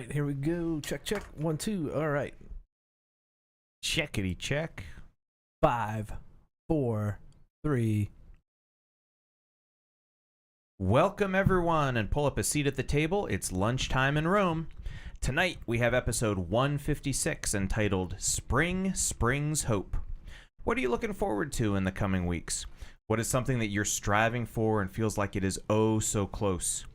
right, here we go. Check, check. 1, 2. All right. Checkity check. 5, 4, 3. Welcome, everyone, and pull up a seat at the table. It's lunchtime in Rome. Tonight, we have episode 156 entitled Spring Springs Hope. What are you looking forward to in the coming weeks? What is something that you're striving for and feels like it is oh so close?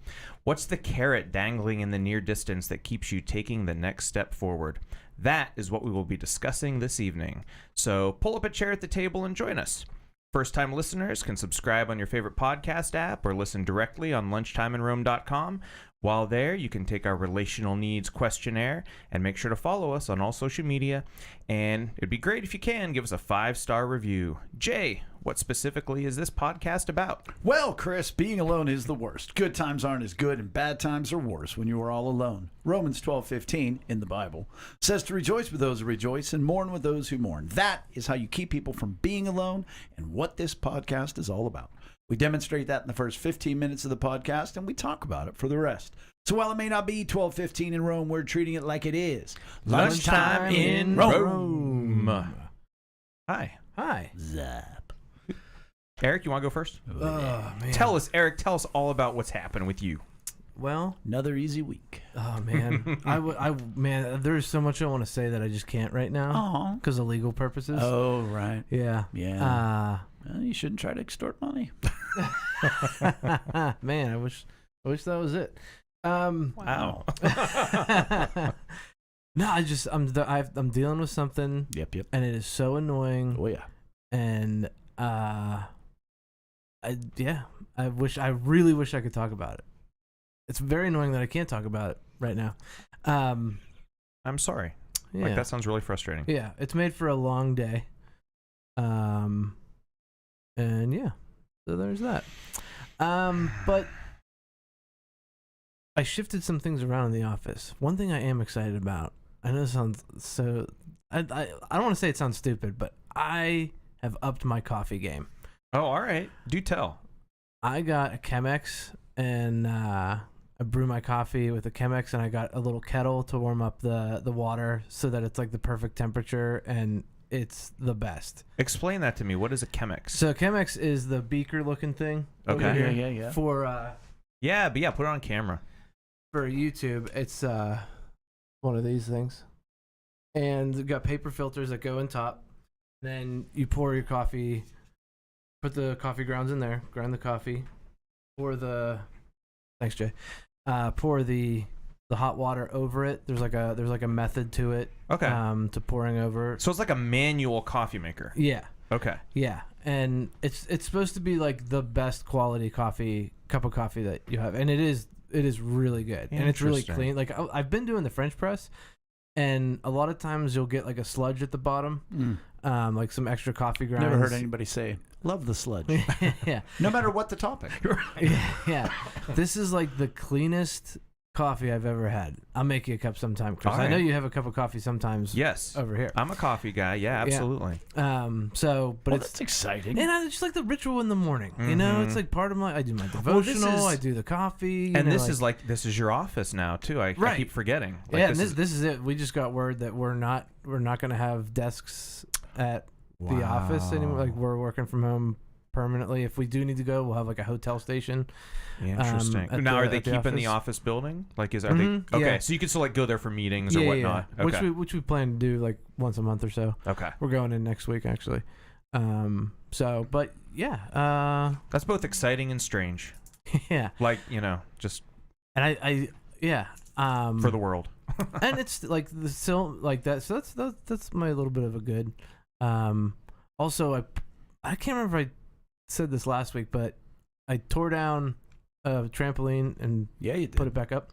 What's the carrot dangling in the near distance that keeps you taking the next step forward? That is what we will be discussing this evening. So pull up a chair at the table and join us. First-time listeners can subscribe on your favorite podcast app or listen directly on lunchtimeinrome.com. While there, you can take our relational needs questionnaire and make sure to follow us on all social media. And it'd be great if you can give us a 5-star review. Jay, what specifically is this podcast about? Well, Chris, being alone is the worst. Good times aren't as good, and bad times are worse when you are all alone. Romans 12:15 in the Bible says to rejoice with those who rejoice and mourn with those who mourn. That is how you keep people from being alone and what this podcast is all about. We demonstrate that in the first 15 minutes of the podcast, and we talk about it for the rest. So while it may not be 12:15 in Rome, we're treating it like it is. Lunchtime in Rome. Hi. Hi. Zap. Eric, you want to go first? Oh, man. Tell us all about what's happened with you. Well, Another easy week. oh, man. Man, there's so much I want to say that I just can't right now Oh. because of legal purposes. Oh, right. Yeah. Yeah. Well, you shouldn't try to extort money. Man, I wish that was it. Wow. No, I'm dealing with something, Yep. and it is so annoying. Oh, yeah. And I really wish I could talk about it. It's very annoying that I can't talk about it right now. I'm sorry. Yeah. Like, that sounds really frustrating. Yeah, it's made for a long day. And yeah, so there's that. But I shifted some things around in the office. One thing I am excited about, I know this sounds so, I don't want to say it sounds stupid, but I have upped my coffee game. Oh, all right. Do tell. I got a Chemex, and I brew my coffee with a Chemex, and I got a little kettle to warm up the water so that it's like the perfect temperature, and it's the best. Explain that to me. What is a Chemex? So Chemex is the beaker looking thing. Okay. over here. Yeah. For But put it on camera. for YouTube, it's one of these things, and you've got paper filters that go in top. Then you pour your coffee, put the coffee grounds in there, grind the coffee, pour the hot water over it. There's like a method to it. Okay. To pouring over. So it's like a manual coffee maker. Yeah. Okay. Yeah, and it's supposed to be like the best quality cup of coffee that you have, and it is really good, and it's really Interesting. clean. Like I've been doing the French press, and a lot of times you'll get like a sludge at the bottom, like some extra coffee grinds. Never heard anybody say, love the sludge. Yeah, No matter what the topic. yeah. This is like the cleanest coffee I've ever had. I'll make you a cup sometime, Chris. All I know right. you have a cup of coffee sometimes. Yes. Over here. I'm a coffee guy. Yeah, absolutely. But it's that's exciting. and I just like the ritual in the morning. You know, it's like part of I do my devotional. I do the coffee. And you know, this is your office now too. I Right. keep forgetting. Like, yeah, and this is it. We just got word that we're not going to have desks at the office anymore. Like we're working from home permanently. If we do need to go, we'll have like a hotel station. Interesting. At Now, the- are they at the keeping the office. office building? Like, are Mhm, they okay? yeah. So you can still like go there for meetings or whatnot. Yeah. Okay. Which we plan to do like once a month or so. Okay. We're going in next week actually. But yeah, That's both exciting and strange. yeah, Like, just and I yeah. for the world. And it's like still like that. So that's my little bit of a good. Also, I can't remember if I said this last week, but I tore down a trampoline and Yeah, you did. put it back up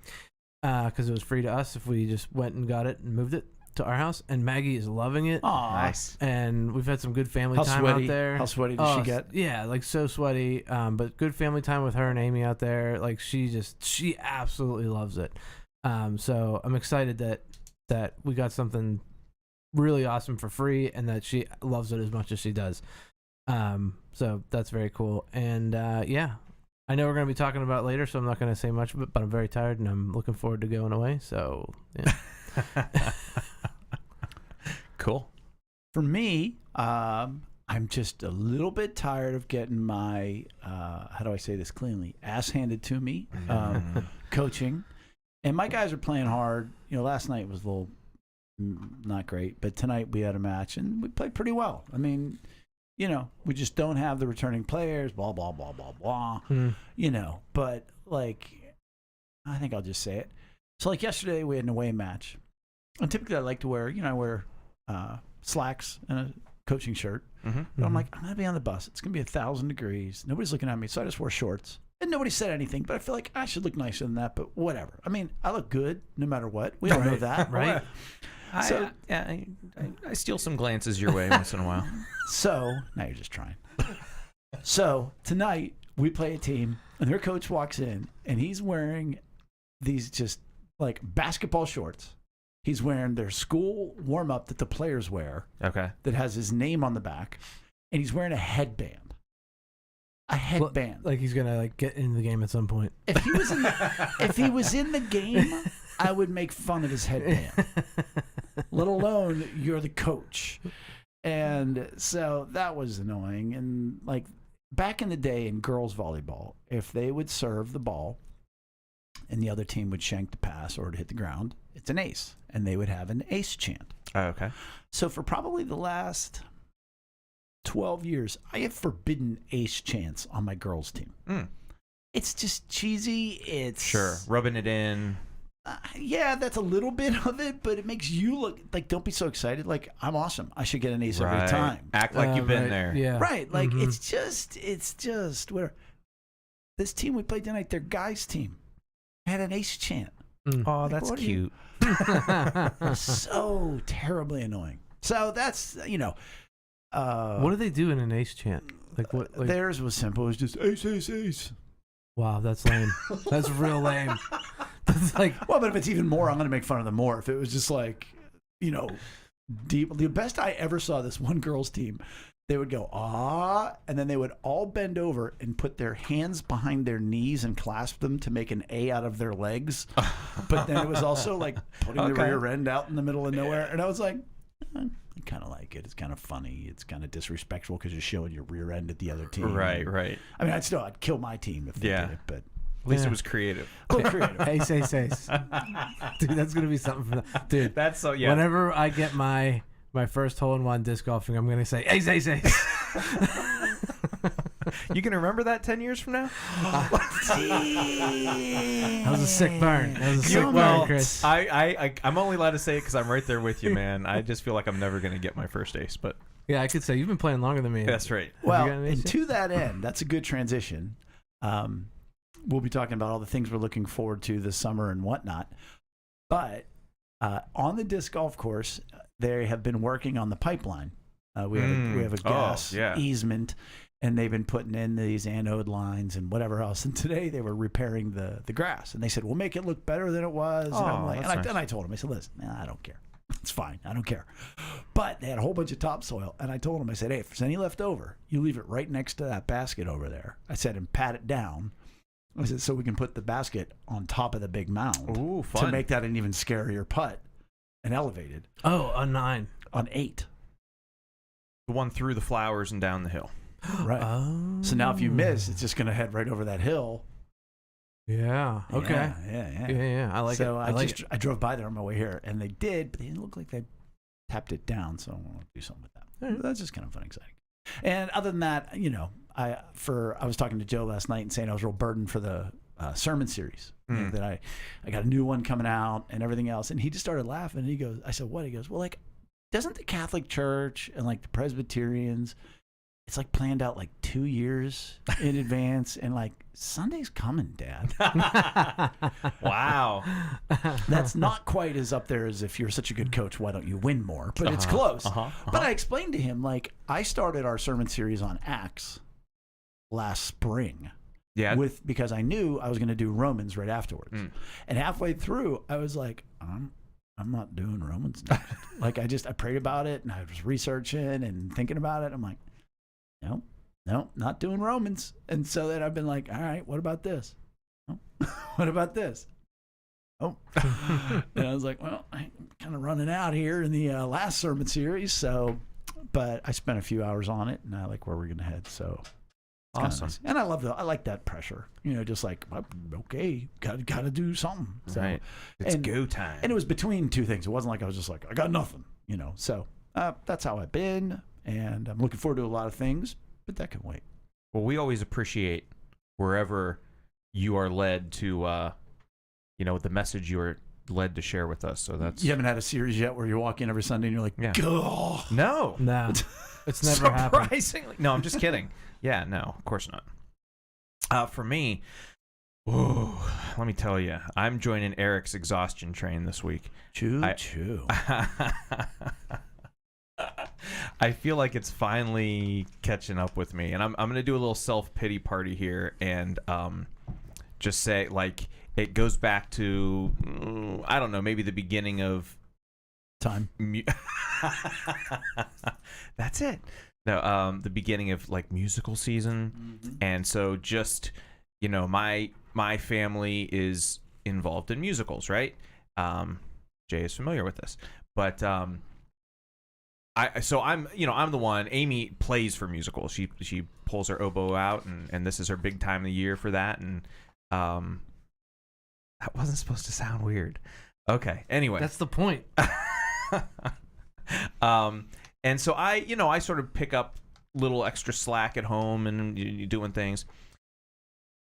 because it was free to us if we just went and got it and moved it to our house. And Maggie is loving it. Aw. Nice. And we've had some good family How time sweaty? out there. How sweaty did she get? Yeah, like so sweaty. But good family time with her and Amy out there. Like she absolutely loves it. So I'm excited that we got something really awesome for free and that she loves it as much as she does. So that's very cool. And yeah, I know we're going to be talking about it later, so I'm not going to say much, but I'm very tired and I'm looking forward to going away. So, yeah. Cool. For me, I'm just a little bit tired of getting my, how do I say this cleanly, ass handed to me, coaching. And my guys are playing hard. Last night was a little not great, but tonight we had a match and we played pretty well. I mean, we just don't have the returning players, blah, blah, blah, blah, blah, but I think I'll just say it. So yesterday we had an away match. And typically I like to wear, I wear slacks and a coaching shirt. Mm-hmm. But I'm like, I'm going to be on the bus. It's going to be 1,000 degrees. Nobody's looking at me. So I just wore shorts. And nobody said anything, but I feel like I should look nicer than that, but whatever. I mean, I look good no matter what. We all know that. Right. I steal some glances your way once in a while. So, now you're just trying. So, tonight, we play a team, and their coach walks in, and he's wearing these just basketball shorts. He's wearing their school warm-up that the players wear. Okay. That has his name on the back, and he's wearing a headband. A headband. Like he's gonna get into the game at some point. If he was in the game, I would make fun of his headband. Let alone you're the coach. And so that was annoying. And back in the day in girls volleyball, if they would serve the ball and the other team would shank the pass or to hit the ground, it's an ace. And they would have an ace chant. Oh, okay. So for probably the last 12 years, I have forbidden ace chants on my girls' team. It's just cheesy. It's sure rubbing it in. Yeah, that's a little bit of it, but it makes you look don't be so excited. I'm awesome. I should get an ace every time. Act like you've been there. Yeah. Right. It's just whatever. This team we played tonight, their guys' team, had an ace chant. Oh, that's cute. So terribly annoying. So that's what do they do in an ace chant? Theirs was simple. It was just ace, ace, ace. Wow, that's lame. That's real lame. That's well, but if it's even more, I'm going to make fun of them more. If it was just deep. The best I ever saw, this one girls' team, they would go, ah, and then they would all bend over and put their hands behind their knees and clasp them to make an A out of their legs. But then it was also putting the rear end out in the middle of nowhere. And I was like, I kind of like it. It's kind of funny. It's kind of disrespectful because you're showing your rear end at the other team. Right. I mean, I'd kill my team if they did it, but at least it was creative. A little creative. Ace. Dude, that's going to be something for that. Dude, that's so, yeah. Whenever I get my first hole-in-one disc golfing, I'm going to say, ace, ace, ace. You can remember that 10 years from now? That was a sick burn. Chris. I'm only allowed to say it because I'm right there with you, man. I just feel like I'm never going to get my first ace, but yeah, I could say you've been playing longer than me. That's right. Well, and to that end, that's a good transition. We'll be talking about all the things we're looking forward to this summer and whatnot. But on the disc golf course, they have been working on the pipeline. We have a gas easement, and they've been putting in these anode lines and whatever else. And today they were repairing the grass, and they said, we'll make it look better than it was. And I'm like, and I told them, I said, listen, I don't care. It's fine. I don't care. But they had a whole bunch of topsoil, and I told them, I said, hey, if there's any left over, you leave it right next to that basket over there. I said, and pat it down. I said, so we can put the basket on top of the big mound. Ooh, fun. To make that an even scarier putt and elevated. Oh, on 9. On 8. The one through the flowers and down the hill. Right. Oh. So now if you miss, it's just going to head right over that hill. Yeah. Okay. Yeah. I like it. So I drove by there on my way here, and they did, but they didn't look like they tapped it down. So I want to do something with that. Right. That's just kind of fun, exciting. And other than that, I was talking to Joe last night and saying I was real burdened for the sermon series. That I got a new one coming out and everything else. And he just started laughing. And he goes, I said, what? He goes, well, doesn't the Catholic Church and the Presbyterians, it's planned out 2 years in advance, and Sunday's coming, Dad. Wow. That's not quite as up there as if you're such a good coach, why don't you win more? But it's close. But I explained to him, I started our sermon series on Acts last spring. Yeah. Because I knew I was going to do Romans right afterwards. And halfway through, I was like, I'm not doing Romans next. I prayed about it, and I was researching and thinking about it. I'm like, no, no, not doing Romans. And so then I've been like, all right, what about this? Oh, what about this? Oh, and I was like, well, I'm kind of running out here in the last sermon series. So, but I spent a few hours on it, and I like where we're going to head. So Awesome. nice. And I like that pressure, just like, well, okay, got to do something. So, Right. It's and, go time. And it was between two things. It wasn't like I was just like, I got nothing, So that's how I've been. And I'm looking forward to a lot of things, but that can wait. Well, we always appreciate wherever you are led to, the message you are led to share with us. So that's You haven't had a series yet where you walk in every Sunday and you're like, Yeah. "Gah." no, Nah, it's never happened. surprisingly. No, I'm just kidding. Yeah, no, of course not. For me, let me tell you, I'm joining Eric's exhaustion train this week. Choo. I feel like it's finally catching up with me, and I'm going to do a little self-pity party here and just say, like, it goes back to, I don't know, maybe the beginning of Time. That's it. No, the beginning of like musical season, and so just my family is involved in musicals, right? Jay is familiar with this, but I'm the one. Amy plays for musicals. She pulls her oboe out, and this is her big time of the year for that. And that wasn't supposed to sound weird. Okay. Anyway, That's the point. and so I sort of pick up little extra slack at home and doing things.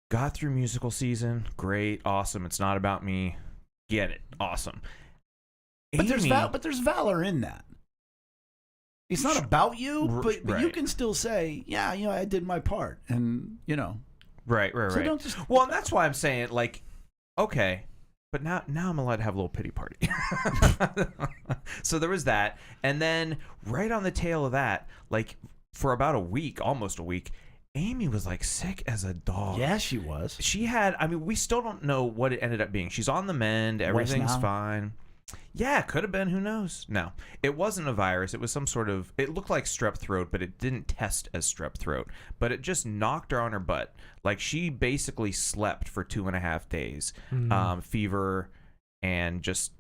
Got through musical season, great, awesome. It's not about me. Get it, awesome. But Amy, there's valor in that. It's not about you, but you right. can still say, yeah, I did my part, and right. So don't just. Well, and that's why I'm saying, like, okay, but now I'm allowed to have a little pity party. So there was that, and then right on the tail of that, like for about almost a week, Amy was like sick as a dog. Yeah, she was. She had, we still don't know what it ended up being. She's on the mend. Everything's fine. Yeah, it could have been. Who knows? No, it wasn't a virus. It was some sort of, it looked like strep throat, but it didn't test as strep throat. But it just knocked her on her butt. Like she basically slept for 2.5 days. Fever and just,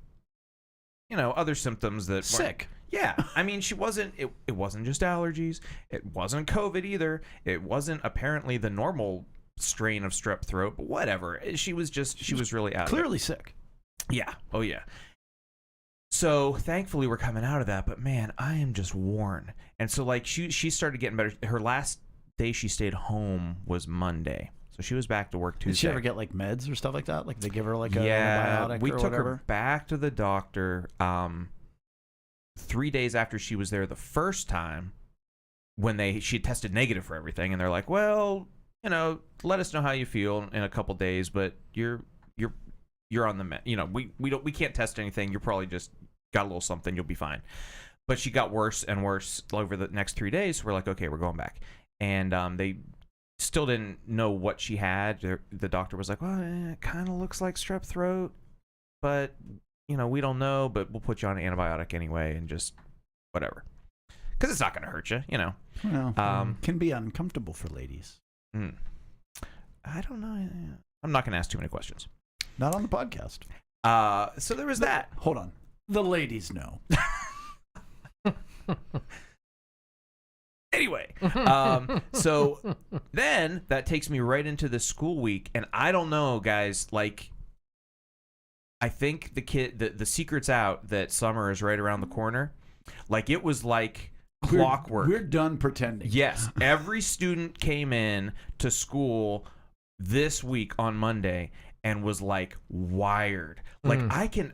other symptoms that Sick. Yeah, she wasn't. It wasn't just allergies. It wasn't COVID either. It wasn't apparently the normal strain of strep throat. But whatever. She was really out. Clearly sick. Yeah. Oh yeah. So thankfully we're coming out of that. But man, I am just worn. And so like she started getting better. Her last day she stayed home was Monday. So she was back to work Tuesday. Did she ever get like meds or stuff like that? Like they give her like a antibiotic we or took whatever? her back to the doctor 3 days after she was there the first time when she had tested negative for everything, and they're like, well, let us know how you feel in a couple days, but you're on the med. We can't test anything. You're probably just got a little something. You'll be fine. But she got worse and worse over the next 3 days. So we're like, okay, we're going back, and they still didn't know what she had. The doctor was like, well, it kind of looks like strep throat, but we don't know, but we'll put you on an antibiotic anyway and just whatever. Because it's not going to hurt you, Well, can be uncomfortable for ladies. I don't know. I'm not going to ask too many questions. Not on the podcast. So there was that. Hold on. The ladies know. Anyway, so then that takes me right into the school week. And I don't know, guys, like, I think the secret's out that summer is right around the corner. Like it was like clockwork. We're done pretending. Yes, every student came in to school this week on Monday and was like wired. Like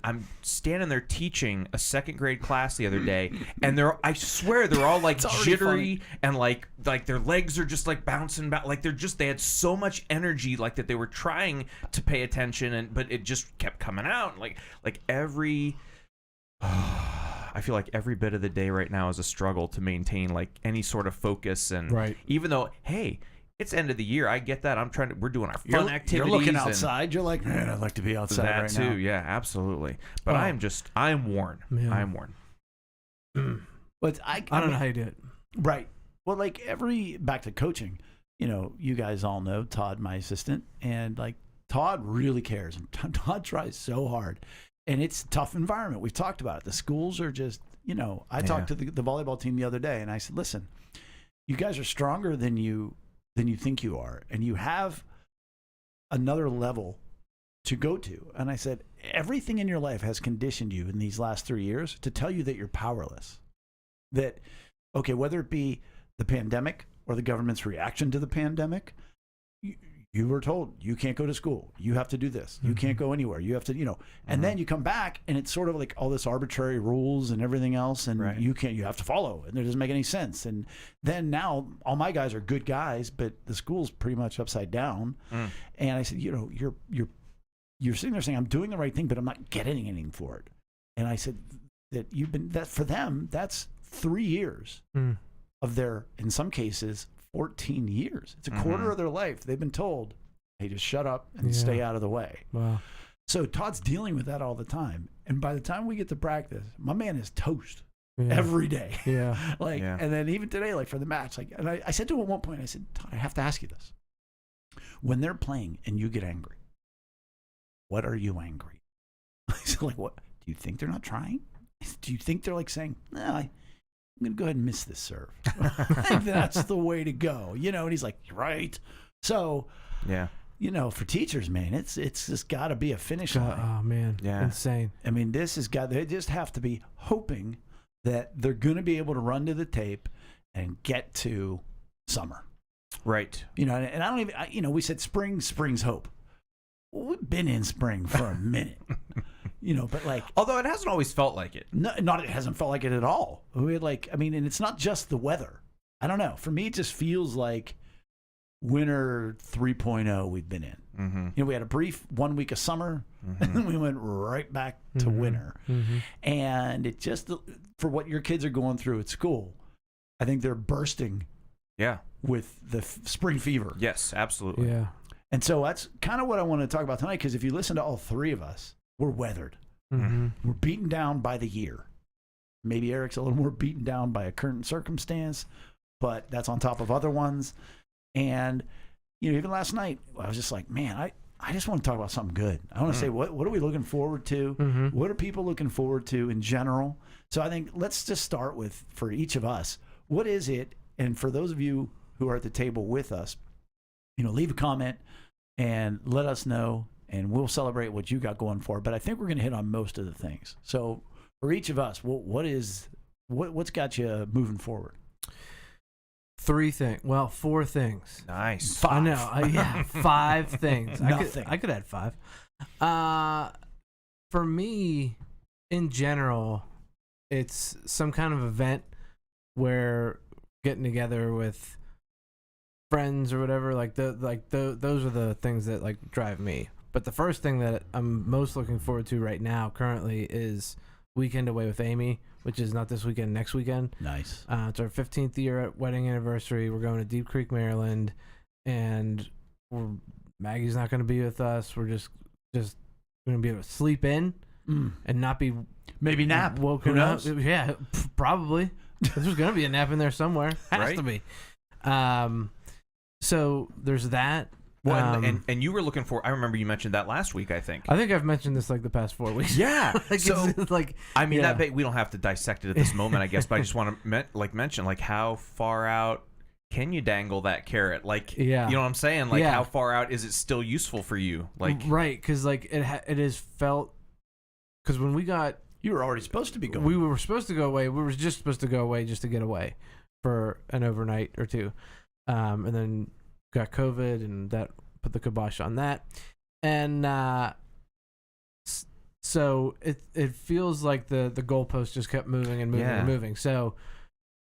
I'm standing there teaching a second grade class the other day, and I swear they're all like jittery and like their legs are just like bouncing back. Like they had so much energy, like that they were trying to pay attention, but it just kept coming out. Like every, I feel like every bit of the day right now is a struggle to maintain like any sort of focus. And even though, hey, it's end of the year. I get that. We're doing our fun activities. You're looking outside. You're like, man, I'd like to be outside that right too, now. yeah, absolutely. But I'm worn. Man. I'm worn. But I don't know how you do it. Right. Well, like back to coaching, you guys all know Todd, my assistant, and like Todd really cares, and Todd tries so hard, and it's a tough environment. We've talked about it. The schools are just, I talked to the volleyball team the other day, and I said, listen, you guys are stronger than you think you are, and you have another level to go to. And I said, everything in your life has conditioned you in these last 3 years to tell you that you're powerless. That, okay, whether it be the pandemic or the government's reaction to the pandemic, you were told you can't go to school. You have to do this. You can't go anywhere. You have to, and then you come back and it's sort of like all this arbitrary rules and everything else. And you have to follow, and it doesn't make any sense. And then now all my guys are good guys, but the school's pretty much upside down. And I said, you're sitting there saying, I'm doing the right thing, but I'm not getting anything for it. And I said that for them, that's 3 years of their, in some cases, 14 years. It's a quarter of their life. They've been told, hey, just shut up and stay out of the way. Wow. So Todd's dealing with that all the time. And by the time we get to practice, my man is toast every day. Yeah. And then even today, like for the match, and I said to him at one point, I said, Todd, I have to ask you this. When they're playing and you get angry, what are you angry? I said, like, what? Do you think they're not trying? Do you think they're like saying, no, I'm going to go ahead and miss this serve? I think that's the way to go, and he's like, you're right. So, for teachers, man, it's just got to be a finish line. Oh, man. Yeah. Insane. I mean, they just have to be hoping that they're going to be able to run to the tape and get to summer. Right. And I don't even, we said spring's hope. Well, we've been in spring for a minute. But like, although it hasn't always felt like it. No, it hasn't felt like it at all. And it's not just the weather. I don't know. For me, it just feels like winter 3.0 we've been in. We had a brief 1 week of summer, and then we went right back to winter. And it just, for what your kids are going through at school, I think they're bursting with the spring fever. Yes, absolutely. Yeah. And so that's kind of what I want to talk about tonight, because if you listen to all three of us, we're weathered. We're beaten down by the year. Maybe Eric's a little more beaten down by a current circumstance, but that's on top of other ones. And, even last night, I was just like, man, I just want to talk about something good. I want to say, what are we looking forward to? What are people looking forward to in general? So I think let's just start with, for each of us, what is it? And for those of you who are at the table with us, leave a comment and let us know, and we'll celebrate what you got going for. But I think we're going to hit on most of the things. So for each of us, what's got you moving forward? 4 things. Nice. 5. I know. 5 things. Nothing. I could add 5. For me, in general, it's some kind of event where getting together with friends or whatever, those are the things that like drive me. But the first thing that I'm most looking forward to right now currently is weekend away with Amy, which is not this weekend, next weekend. Nice. It's our 15th year wedding anniversary. We're going to Deep Creek, Maryland, and Maggie's not going to be with us. We're just going to be able to sleep in and not be maybe nap. Woken up. Yeah, probably. There's going to be a nap in there somewhere. Has to be. So there's that. Well, and you were looking for, I remember you mentioned that last week, I think. I think I've mentioned this like the past 4 weeks. Yeah. So, we don't have to dissect it at this moment, I guess, but I just want to mention, like, how far out can you dangle that carrot? Like, you know what I'm saying? Like, how far out is it still useful for you? Like, right, because like it has felt, because when we got, you were already supposed to be going. We were supposed to go away. We were just supposed to go away just to get away for an overnight or two, and then got COVID, and that put the kibosh on that. And so it feels like the goalpost just kept moving and moving and moving. So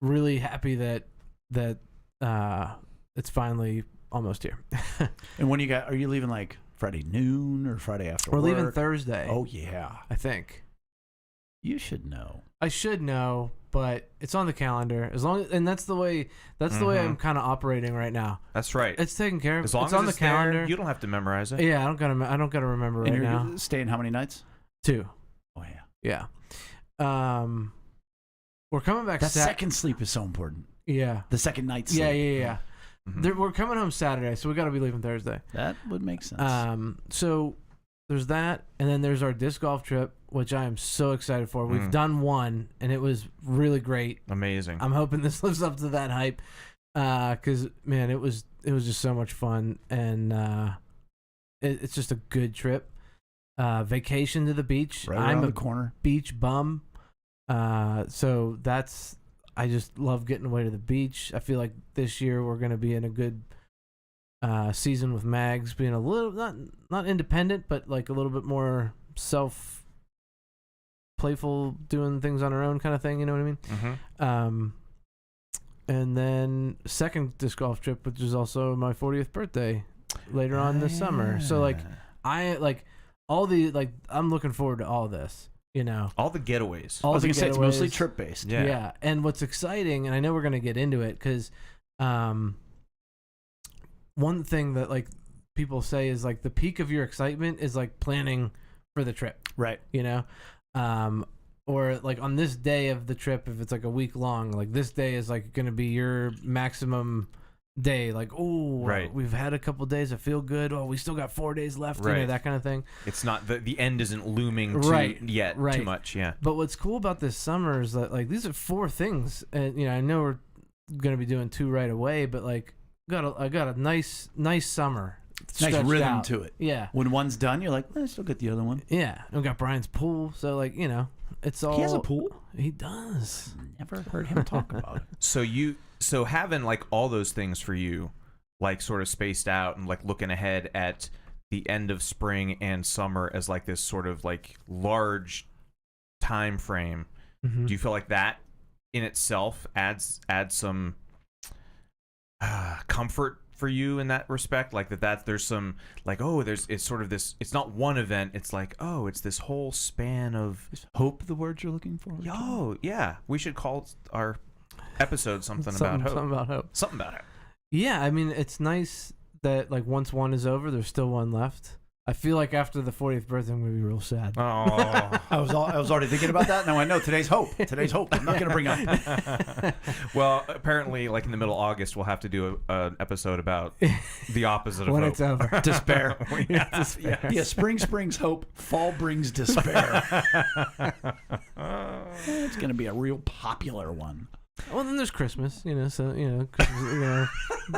really happy that it's finally almost here. And when are you leaving like Friday noon or Friday after We're work? leaving Thursday. Oh yeah, I think. You should know. I should know, but it's on the calendar. And that's the way I'm kind of operating right now. That's right. It's taken care of. As long it's as on it's the calendar. There, you don't have to memorize it. Yeah, I don't gotta remember right now. And you're staying how many nights? 2. Oh yeah. Yeah. We're coming back. That second sleep is so important. Yeah. The second night sleep. Yeah. Mhm. We're coming home Saturday, so we got to be leaving Thursday. That would make sense. So there's that, and then there's our disc golf trip, which I am so excited for. We've done one, and it was really great. Amazing. I'm hoping this lives up to that hype, because man, it was just so much fun, and it's just a good trip. Vacation to the beach. Right I'm around a the corner. beach bum, so that's. I just love getting away to the beach. I feel like this year we're going to be in a good season with Mags being a little not independent, but like a little bit more playful, doing things on her own kind of thing. You know what I mean? Mm-hmm. And then second disc golf trip, which is also my 40th birthday later on this summer. So like I'm looking forward to all this. You know, all the getaways. I was going to say it's mostly getaways. trip based. Yeah. And what's exciting, and I know we're going to get into it, because one thing that like people say is like the peak of your excitement is like planning for the trip, Right. you know, or like on this day of the trip, if it's like a week long, like this day is like going to be your maximum day. Like, oh, right. We've had a couple days that feel good. Oh, we still got 4 days left. Right. You know, that kind of thing. It's not the end isn't looming yet too much. Yeah. But what's cool about this summer is that like these are 4 things, and you know I know we're gonna be doing 2 right away, but like I got a nice summer. Nice rhythm out. to it. Yeah. When one's done, you're like, I still get the other one. Yeah. And we got Brian's pool, so like you know it's all. He has a pool. He does. Never heard him talk about it. So having like all those things for you, like sort of spaced out and like looking ahead at the end of spring and summer as like this sort of like large time frame. Mm-hmm. Do you feel like that in itself adds some comfort for you in that respect? Like that there's some like, oh, it's sort of this, it's not one event, it's like, oh, it's this whole span of Is hope the word you're looking for? oh yeah, we should call our episode something about hope. Something about hope. Something about it. Yeah, I mean it's nice that like once one is over, there's still one left. I feel like after the 40th birthday, I'm gonna be real sad. Oh, I was already thinking about that. Now I know today's hope. Today's hope. I'm not going to bring up. well, apparently, like in the middle of August, we'll have to do an episode about the opposite of when hope. it's over. Despair. Despair. Yeah, spring brings hope. Fall brings despair. It's going to be a real popular one. Well, then there's Christmas, you know. So you know, Christmas, you know,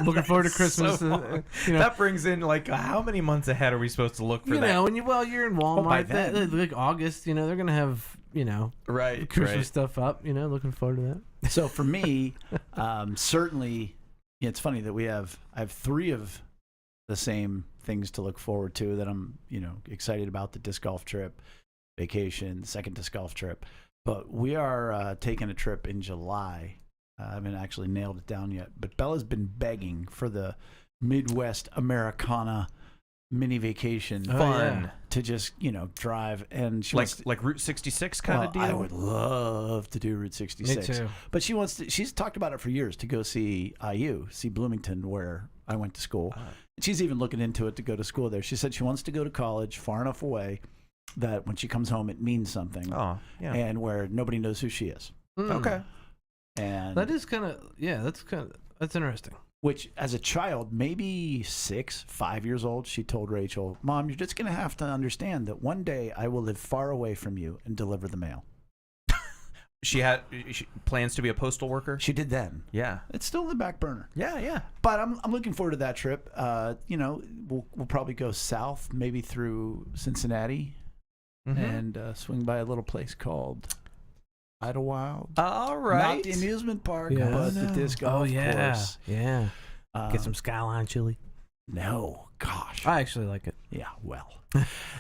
looking forward to Christmas. So you know, that brings in like how many months ahead are we supposed to look for you that? know, when you're in Walmart, by then. like August, you know, they're gonna have Right, Christmas right. stuff up. You know, looking forward to that. So for me, certainly, it's funny that I have 3 of the same things to look forward to that I'm, excited about: the disc golf trip, vacation, second disc golf trip. But we are taking a trip in July. I haven't actually nailed it down yet. But Bella's been begging for the Midwest Americana mini vacation Fun. to just, drive. And she like Route 66 kind of deal? I would love to do Route 66. Me too. But she's talked about it for years, to go see Bloomington, where I went to school. She's even looking into it to go to school there. She said she wants to go to college far enough away that when she comes home, it means something. Oh, yeah. And where nobody knows who she is. Okay. And That is that's interesting. which, as a child, maybe 5 years old, she told Rachel, "Mom, you're just going to have to understand that one day I will live far away from you and deliver the mail." She plans to be a postal worker? She did then. Yeah. It's still in the back burner. Yeah. But I'm looking forward to that trip. We'll probably go south, maybe through Cincinnati, Mm-hmm. and swing by a little place called Idlewild. All right. Not the amusement park, Yeah. but the disc golf course. Yeah. Get some Skyline chili. No, gosh. I actually like it. Yeah, well.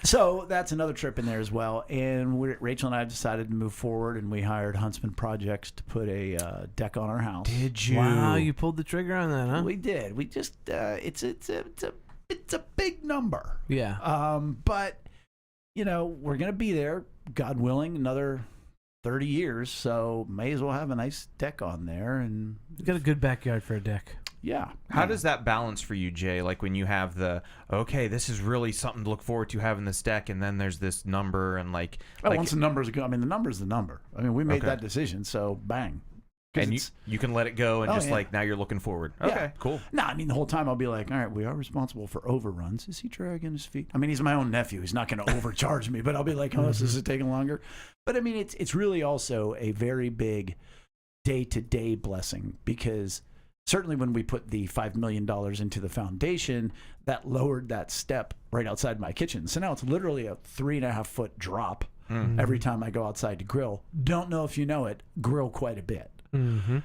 So that's another trip in there as well. And Rachel and I decided to move forward, and we hired Huntsman Projects to put a deck on our house. Did you? Wow, you pulled the trigger on that, huh? We did. We just it's a big number. Yeah. But we're gonna be there, God willing, another 30 years. So may as well have a nice deck on there. And You got a good backyard for a deck. yeah. How does that balance for you, Jay? Like when you have this is really something to look forward to having this deck, and then there's this number, and like Once the numbers go, the number's the number. We made Okay. that decision, so bang, And you can let it go and just yeah. like now you're looking forward. Yeah. Okay, cool. No, I mean, the whole time I'll be like, all right, we are responsible for overruns. Is he dragging his feet? I mean, he's my own nephew. He's not going to overcharge me, but I'll be like, oh, this is taking longer. But I mean, it's really also a very big day-to-day blessing, because certainly when we put the $5 million into the foundation, that lowered that step right outside my kitchen. So now it's literally a 3.5-foot drop every time I go outside to grill. Don't know if you know it, grill quite a bit. Mm-hmm.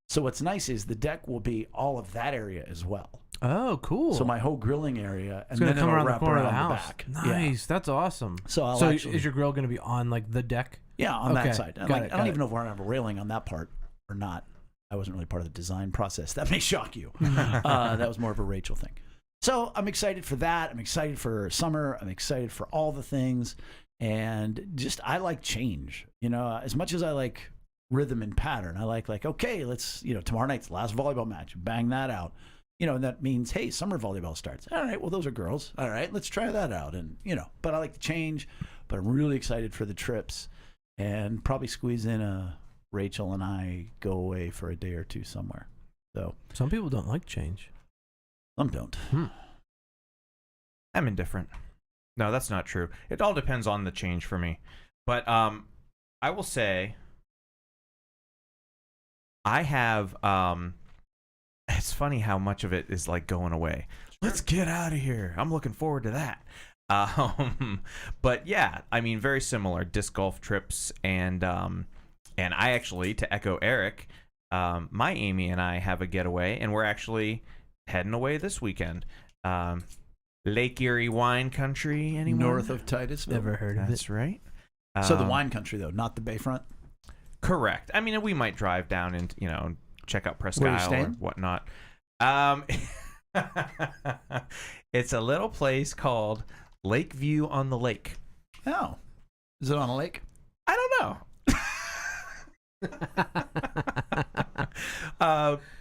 So what's nice is the deck will be all of that area as well. Oh, cool. So my whole grilling area, and it's gonna then come it'll around the wrap corner of around the the house. back. Nice. That's awesome. So I'll so actually, is your grill going to be on like the deck? yeah, on Okay, that side. got Like, it, I don't got even know if we're going to have a railing on that part or not. I wasn't really part of the design process. That may shock you. That was more of a Rachel thing. So I'm excited for that. I'm excited for summer. I'm excited for all the things. And just, I like change. You know, as much as I like rhythm and pattern, I like, okay, let's, tomorrow night's last volleyball match, bang that out. And that means, hey, summer volleyball starts. All right, well, those are girls. All right, let's try that out. And, but I like to change. But I'm really excited for the trips, and probably squeeze in a Rachel and I go away for a day or two somewhere. So some people don't like change. some don't. I'm indifferent. No, that's not true. It all depends on the change for me. But I will say I have it's funny how much of it is like going away. Let's get out of here. I'm looking forward to that. But yeah, I mean, very similar disc golf trips, and I actually, to echo Eric, my Amy and I have a getaway, and we're actually heading away this weekend. Lake Erie wine country, anyone? North of Titusville. Never heard of That's it. right. So the wine country, though, not the Bayfront? Correct. I mean, we might drive down and check out Presque Where you Isle or staying? whatnot. It's a little place called Lakeview on the Lake. Oh. Is it on a lake? I don't know.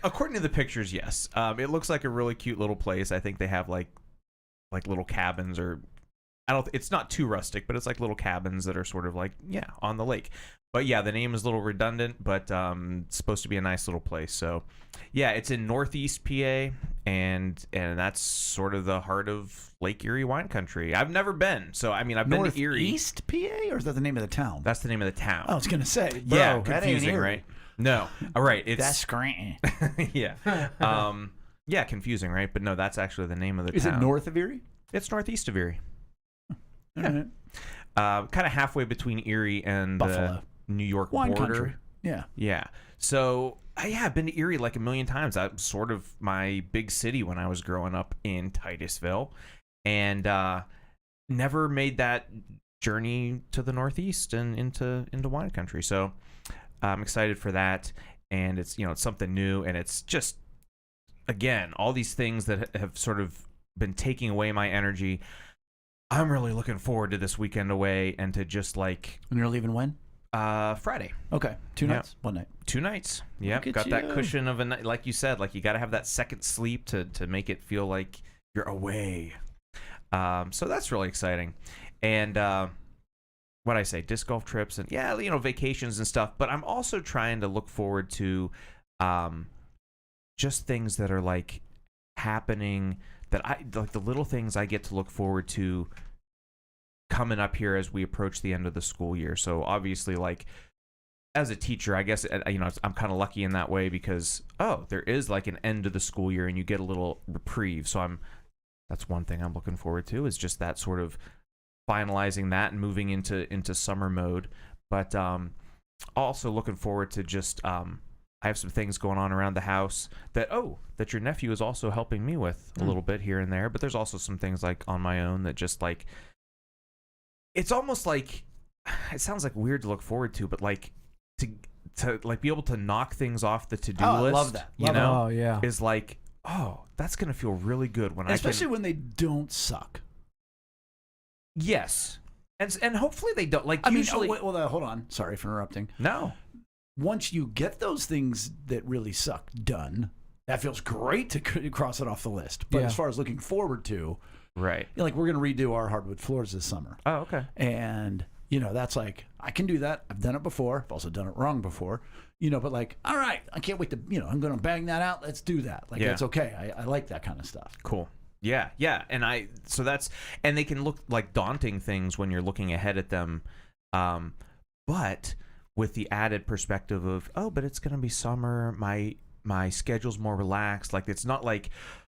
According to the pictures, yes. It looks like a really cute little place. I think they have like little cabins, or it's not too rustic, but it's like little cabins that are sort of like, on the lake. But yeah, the name is a little redundant, but it's supposed to be a nice little place. So yeah, it's in Northeast PA, and that's sort of the heart of Lake Erie wine country. I've never been. So I mean, I've been to Erie. Northeast PA, or is that the name of the town? That's the name of the town. I was going to say, bro, yeah, that ain't confusing, Erie. right? No. All right, it's That's Scranton. yeah. Yeah, confusing, right? But no, that's actually the name of the Is town. it north of Erie? It's northeast of Erie. All right. Kind of halfway between Erie and Buffalo. the New York Wine border. country. Yeah. Yeah. So, I've been to Erie like a million times. That was sort of my big city when I was growing up in Titusville. And never made that journey to the Northeast and into wine country. So, I'm excited for that. And it's, it's something new. And it's just, again, all these things that have sort of been taking away my energy. I'm really looking forward to this weekend away and to just like... And you're leaving when? Friday. Okay. 2 Yeah. nights? 1 night? 2 nights. Yep. Look at Got that you. cushion of a night. Like you said, like you got to have that second sleep to make it feel like you're away. So that's really exciting. And what I say, disc golf trips and vacations and stuff. But I'm also trying to look forward to just things that are like happening, that I like, the little things I get to look forward to coming up here as we approach the end of the school year. So obviously, like as a teacher, I guess I'm kind of lucky in that way, because there is like an end to the school year and you get a little reprieve. So that's one thing I'm looking forward to, is just that sort of finalizing that and moving into summer mode. But also looking forward to just I have some things going on around the house that your nephew is also helping me with a little bit here and there. But there's also some things like on my own that just like, it's almost like, it sounds like weird to look forward to, but like to like be able to knock things off the to-do list. I love that. Oh, yeah. Is like, that's going to feel really good when Especially when they don't suck. Yes. And hopefully they don't. Like, I usually... mean, hold on. Sorry for interrupting. No. Once you get those things that really suck done, that feels great to cross it off the list. But as far as looking forward to, right. like we're going to redo our hardwood floors this summer. Oh, okay. And that's like, I can do that. I've done it before. I've also done it wrong before, but like, all right, I can't wait to, I'm going to bang that out. Let's do that. Like, that's okay. I like that kind of stuff. Cool. Yeah. And and they can look like daunting things when you're looking ahead at them. But with the added perspective of, but it's going to be summer. My schedule's more relaxed. Like, it's not like,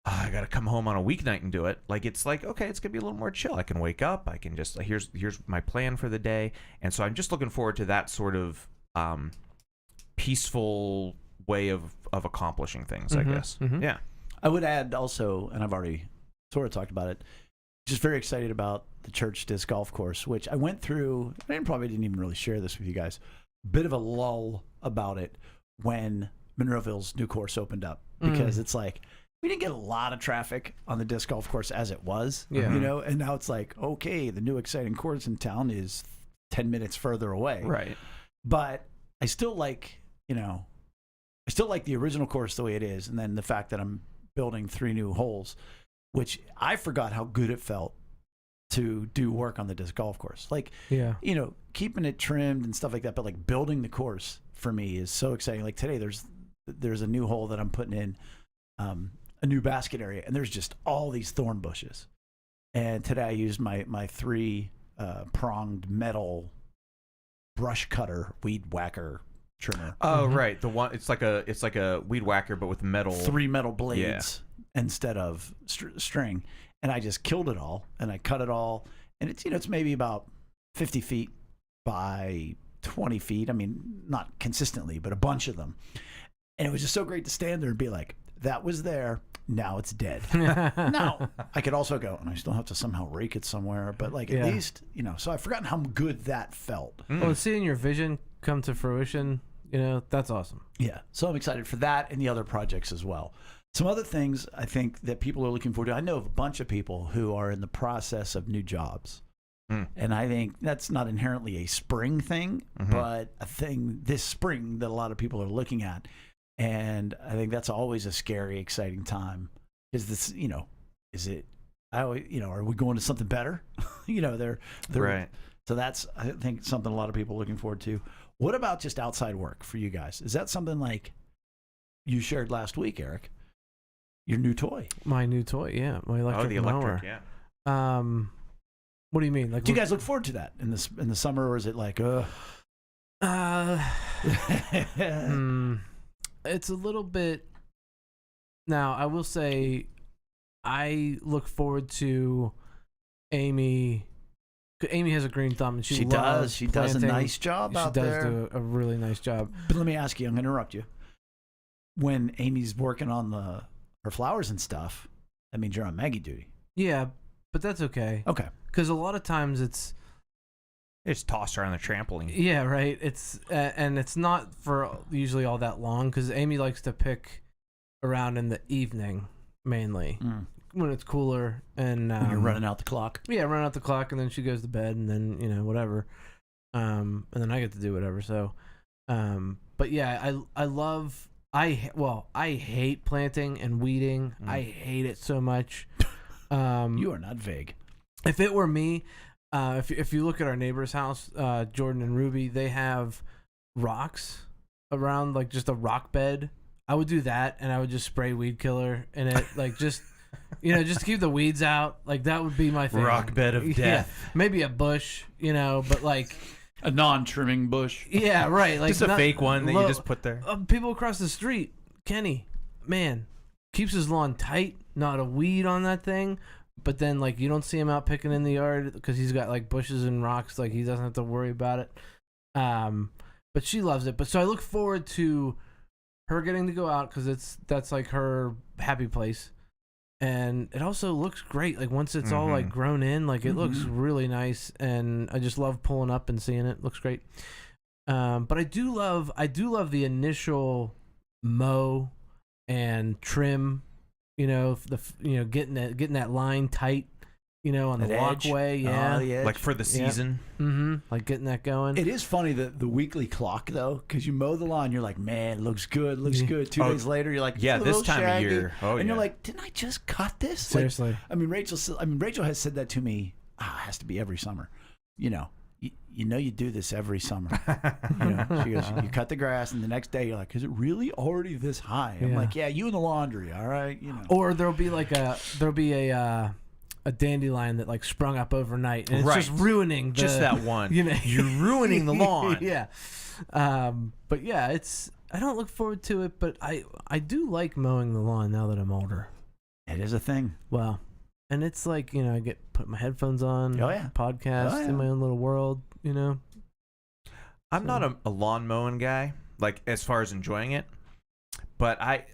I got to come home on a weeknight and do it. Like, it's like, okay, it's going to be a little more chill. I can wake up. I can just, here's my plan for the day. And so I'm just looking forward to that sort of peaceful way of accomplishing things, I guess. Yeah. I would add also, and I've already sort of talked about it, just very excited about the church disc golf course, which I went through, and probably didn't even really share this with you guys, bit of a lull about it when Monroeville's new course opened up, because it's like, we didn't get a lot of traffic on the disc golf course as it was, and now it's like, okay, the new exciting course in town is 10 minutes further away. Right. But I still like, the original course the way it is. And then the fact that I'm building 3 new holes, which I forgot how good it felt to do work on the disc golf course. Like, keeping it trimmed and stuff like that, but like building the course for me is so exciting. Like today, there's a new hole that I'm putting in, a new basket area, and there's just all these thorn bushes. And today I used my 3 pronged metal brush cutter weed whacker trimmer. Oh, right. The one, it's like a weed whacker, but with metal. 3 metal blades instead of string. And I just killed it all, and I cut it all. And it's, it's maybe about 50 feet by 20 feet. I mean, not consistently, but a bunch of them. And it was just so great to stand there and be like, that was there. Now it's dead. Now, I could also go, and I still have to somehow rake it somewhere, but like at least, so I've forgotten how good that felt. Well, seeing your vision come to fruition, that's awesome. Yeah. So I'm excited for that and the other projects as well. Some other things I think that people are looking forward to. I know of a bunch of people who are in the process of new jobs. And I think that's not inherently a spring thing, but a thing this spring that a lot of people are looking at. And I think that's always a scary, exciting time. Is this, is it, are we going to something better? They're right. So that's, I think, something a lot of people are looking forward to. What about just outside work for you guys? Is that something like you shared last week, Eric? Your new toy. My new toy, yeah. My electric mower. Yeah. What do you mean? Like, do you guys look forward to that in the summer, or is it like, It's a little bit. Now, I will say, I look forward to Amy. Amy has a green thumb, and she loves She does a nice job out there. She does do a really nice job. But let me ask you, I'm going to interrupt you. When Amy's working on her flowers and stuff, that means you're on Maggie duty. Yeah, but that's okay. Okay. Because a lot of times it's tossed her on the trampoline. Yeah, right. It's and it's not for usually all that long, because Amy likes to pick around in the evening mainly when it's cooler and when you're running out the clock. Yeah, running out the clock, and then she goes to bed, and then whatever, and then I get to do whatever. So, but yeah, I hate planting and weeding. I hate it so much. You are not vague. If it were me. If you look at our neighbor's house, Jordan and Ruby, they have rocks around, like just a rock bed. I would do that, and I would just spray weed killer in it, like just to keep the weeds out. Like that would be my thing. Rock bed of death. Yeah, maybe a bush, but like a non-trimming bush. Yeah, right. Like just a fake one that you just put there. People across the street, Kenny, man, keeps his lawn tight, not a weed on that thing. But then, like, you don't see him out picking in the yard because he's got, like, bushes and rocks. Like, he doesn't have to worry about it. But she loves it. But so I look forward to her getting to go out because that's, like, her happy place. And it also looks great. Like, once it's all, like, grown in, like, it looks really nice. And I just love pulling up and seeing it. It looks great. But I do love the initial mow and trim. Getting that line tight, on the walkway, like for the season. Like getting that going. It is funny the weekly clock though, because you mow the lawn, you're like, man, it looks good. 2 days later, you're like, this time shaggy. of year, and you're like, didn't I just cut this? Seriously. Like, Rachel has said that to me. It has to be every summer. you know you do this every summer. She goes, you cut the grass, and the next day you're like, is it really already this high? I'm like, yeah, you and the laundry, all right? Or there'll be a dandelion that like sprung up overnight, and it's just ruining just that one. You're ruining the lawn. Yeah. But yeah, I don't look forward to it, but I do like mowing the lawn now that I'm older. It is a thing. Well, and it's like, I put my headphones on, podcast in my own little world, I'm not a lawn mowing guy, like as far as enjoying it, but I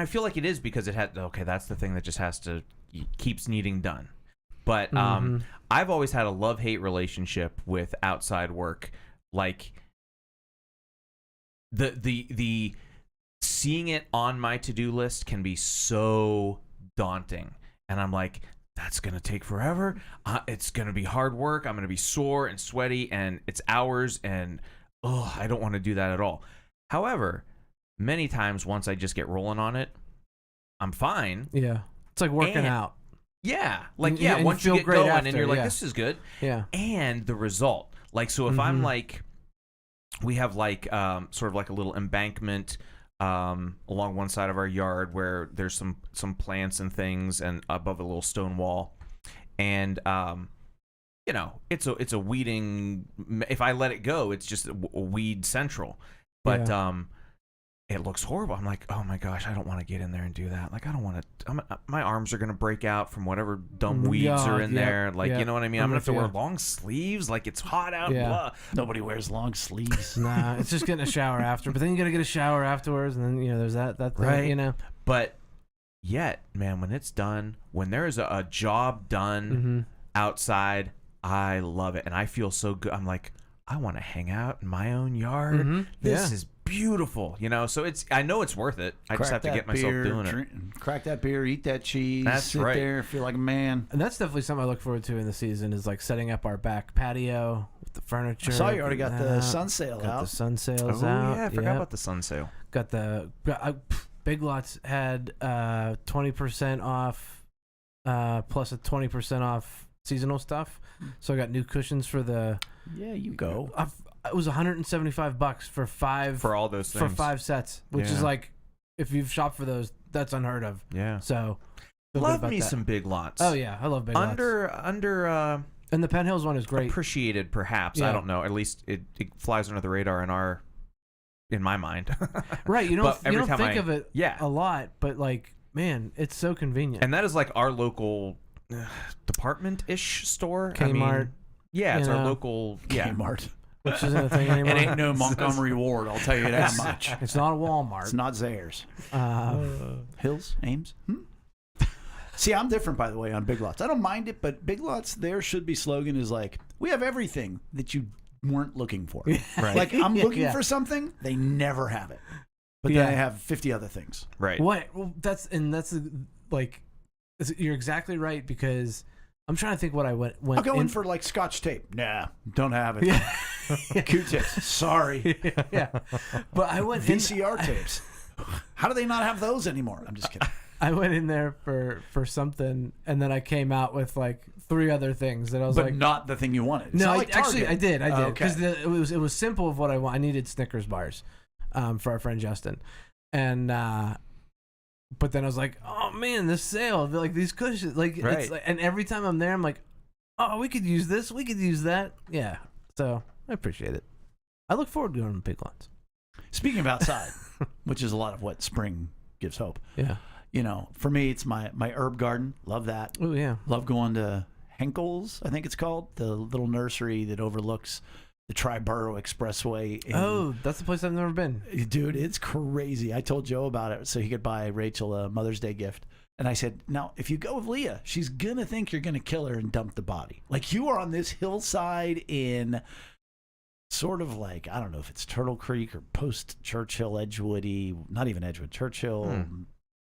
feel like it is because that's the thing that just keeps needing done. But I've always had a love-hate relationship with outside work. Like the seeing it on my to-do list can be so daunting, and I'm like, that's gonna take forever. It's gonna be hard work. I'm gonna be sore and sweaty, and it's hours, and I don't want to do that at all. However, many times once I just get rolling on it, I'm fine. Yeah, it's like working out. Yeah, once you get great going after, and you're like, this is good. Yeah, and the result, like, so if I'm like, we have like sort of like a little embankment along one side of our yard where there's some plants and things, and above a little stone wall, and it's a weeding. If I let it go, it's just a weed central, but it looks horrible. I'm like, oh my gosh, I don't want to get in there and do that. Like, I don't want to. My arms are gonna break out from whatever dumb weeds are in there. Like, you know what I mean? I'm gonna have to wear long sleeves. Like, it's hot out. Yeah. Blah. Nobody wears long sleeves. Nah, it's just getting a shower after. But then you gotta get a shower afterwards, and then there's that thing, right. But yet, man, when it's done, when there is a job done outside, I love it, and I feel so good. I'm like, I want to hang out in my own yard. This is beautiful, so I know it's worth it. I just have to get myself doing it. Crack that beer, eat that cheese. That's sit right. there, feel like a man. And that's definitely something I look forward to in the season, is like setting up our back patio with the furniture. I saw you already got the sun sail out. Got the sun sails out. Yeah, I forgot about the sun sail. Big Lots had 20% off plus a 20% off seasonal stuff. So I got new cushions for the. Yeah, you go. It was $175 for 5 for all those things for 5 sets, which is like, if you've shopped for those, that's unheard of. Yeah. So love me some Big Lots. Oh yeah, I love Big Lots. Under and the Penn Hills one is great. Appreciated, perhaps. I don't know. At least it flies under the radar in my mind. Right. You don't think of it a lot, but like, man, it's so convenient. And that is like our local department-ish store. Kmart. It's our local Kmart. Which isn't a thing anymore. It ain't no Montgomery Ward, I'll tell you that much. It's not a Walmart. It's not Zayre's. Hills? Ames? See, I'm different, by the way, on Big Lots. I don't mind it, but Big Lots, their should-be slogan is like, we have everything that you weren't looking for. Right. Like, I'm looking for something, they never have it. But then they have 50 other things. Right. What? Well, you're exactly right, because I'm trying to think what I went I'll go in for like Scotch tape. Nah, don't have it. Yeah. Q-tips. Sorry. Yeah. But I went VCR tapes. How do they not have those anymore? I'm just kidding. I went in there for something, and then I came out with like 3 other things that I was but not the thing you wanted. It's no, like actually I did because okay. it was simple of what I want. I needed Snickers bars for our friend Justin, and but then I was like, oh man, this sale, like these cushions, like, right. It's like, and every time I'm there, I'm like, oh, we could use this, we could use that, yeah. So I appreciate it. I look forward to going to Big Lots. Speaking of outside, which is a lot of what spring gives hope. Yeah. For me, it's my herb garden. Love that. Oh yeah. Love going to Henkel's, I think it's called, the little nursery that overlooks the Triborough Expressway. That's the place I've never been. Dude, it's crazy. I told Joe about it so he could buy Rachel a Mother's Day gift. And I said, now, if you go with Leah, she's going to think you're going to kill her and dump the body. Like, you are on this hillside in sort of like, I don't know if it's Turtle Creek or post-Churchill, Edgewoody, not even Edgewood, Churchill,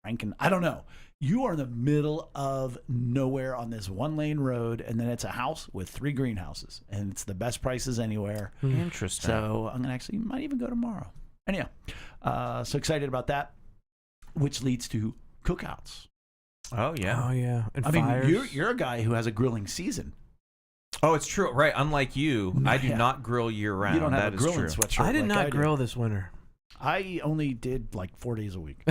Rankin, I don't know. You are in the middle of nowhere on this 1-lane road, and then it's a house with 3 greenhouses, and it's the best prices anywhere. Interesting. So I'm gonna might even go tomorrow. Anyhow, so excited about that, which leads to cookouts. Oh yeah. Oh yeah. And I fires. mean, you're a guy who has a grilling season. Oh, it's true. Right. Unlike you, I do Yeah. not grill year round. You don't have That a is grilling true. sweatshirt. I did like not do. grill this winter. I only did like 4 days a week.